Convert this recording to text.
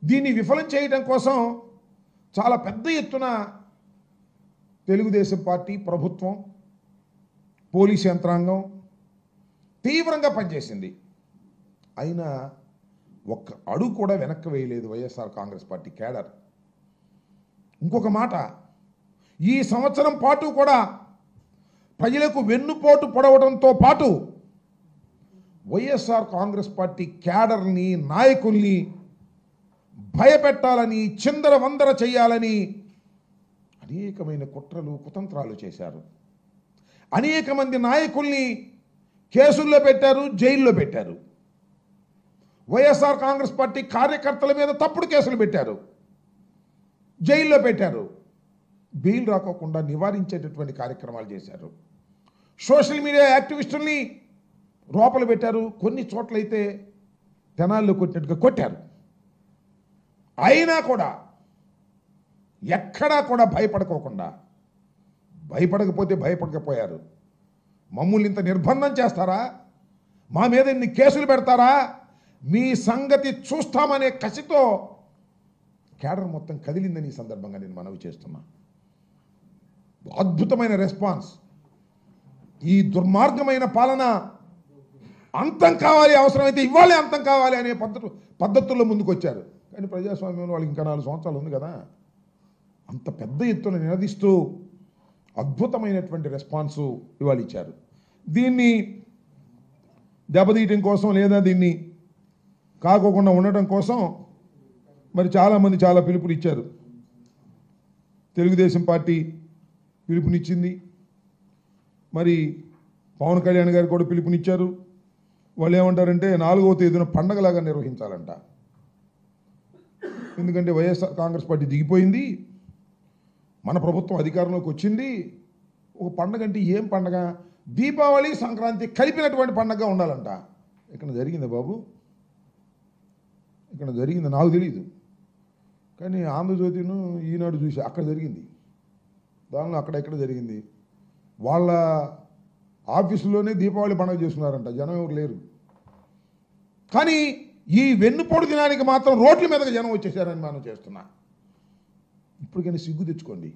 దీన్ని విఫలం చేయడం కోసం చాలా పెద్ద ఎత్తున తెలుగుదేశం పార్టీ ప్రభుత్వం పోలీస్ యంత్రాంగం తీవ్రంగా పనిచేసింది. అయినా ఒక్క అడుగు కూడా వెనక్కి వేయలేదు వైఎస్ఆర్ కాంగ్రెస్ పార్టీ కేడర్. ఇంకొక మాట, ఈ సంవత్సరం పాటు కూడా ప్రజలకు వెన్నుపోటు పొడవడంతో పాటు వైఎస్ఆర్ కాంగ్రెస్ పార్టీ కేడర్ని నాయకుల్ని భయపెట్టాలని చిందరవందర చేయాలని అనేకమైన కుట్రలు కుతంత్రాలు చేశారు. అనేక మంది నాయకుల్ని కేసుల్లో పెట్టారు, జైల్లో పెట్టారు. వైఎస్ఆర్ కాంగ్రెస్ పార్టీ కార్యకర్తల మీద తప్పుడు కేసులు పెట్టారు, జైల్లో పెట్టారు. బెయిల్ రాకోకుండా నివారించేటటువంటి కార్యక్రమాలు చేశారు. సోషల్ మీడియా యాక్టివిస్టుల్ని లోపల పెట్టారు, కొన్ని చోట్లయితే తెనాల్లో కొట్టినట్టుగా కొట్టారు. అయినా కూడా ఎక్కడా కూడా భయపడకోకుండా, భయపడకపోతే భయపడకపోయారు. మమ్మల్ని ఇంత నిర్బంధం చేస్తారా, మా మీద ఇన్ని కేసులు పెడతారా, మీ సంగతి చూస్తామనే కసితో కేడర్ మొత్తం కదిలిందని ఈ సందర్భంగా నేను మనవి చేస్తున్నా. అద్భుతమైన రెస్పాన్స్. ఈ దుర్మార్గమైన పాలన అంతం కావాలి, అవసరమైతే ఇవ్వాలి, అంతం కావాలి అనే పద్ధతుల్లో ముందుకు వచ్చారు. కానీ ప్రజాస్వామ్యంలో వాళ్ళకి ఇంకా 4 సంవత్సరాలు ఉంది కదా, అంత పెద్ద ఎత్తున నినదిస్తూ అద్భుతమైనటువంటి రెస్పాన్సు ఇవాళ ఇచ్చారు. దీన్ని దెబ్బతీయటం కోసం లేదా దీన్ని కాకోకుండా ఉండటం కోసం మరి చాలామంది చాలా పిలుపులు ఇచ్చారు. తెలుగుదేశం పార్టీ పిలుపునిచ్చింది, మరి పవన్ కళ్యాణ్ గారు కూడా పిలుపునిచ్చారు. వాళ్ళు ఏమంటారంటే 4వ తేదీన పండగలాగా నిర్వహించాలంట. ఎందుకంటే వైఎస్ఆర్ కాంగ్రెస్ పార్టీ దిగిపోయింది, మన ప్రభుత్వం అధికారంలోకి వచ్చింది. ఒక పండగ అంటే ఏం పండగ? దీపావళి సంక్రాంతి కలిపినటువంటి పండగగా ఉండాలంట. ఇక్కడ జరిగిందా బాబు? ఇక్కడ జరిగింది నాకు తెలియదు, కానీ ఆంధ్రజ్యోతిను ఈనాడు చూసి అక్కడ జరిగింది. దానిలో అక్కడెక్కడ జరిగింది, వాళ్ళ ఆఫీసులోనే దీపావళి పండుగ చేస్తున్నారంట, జనం ఎవరు లేరు. కానీ ఈ వెన్నుపోటు దినానికి మాత్రం రోడ్ల మీదకి జనం వచ్చేసారని మనం చేస్తున్నా. ఇప్పటికైనా సిగ్గు తెచ్చుకోండి.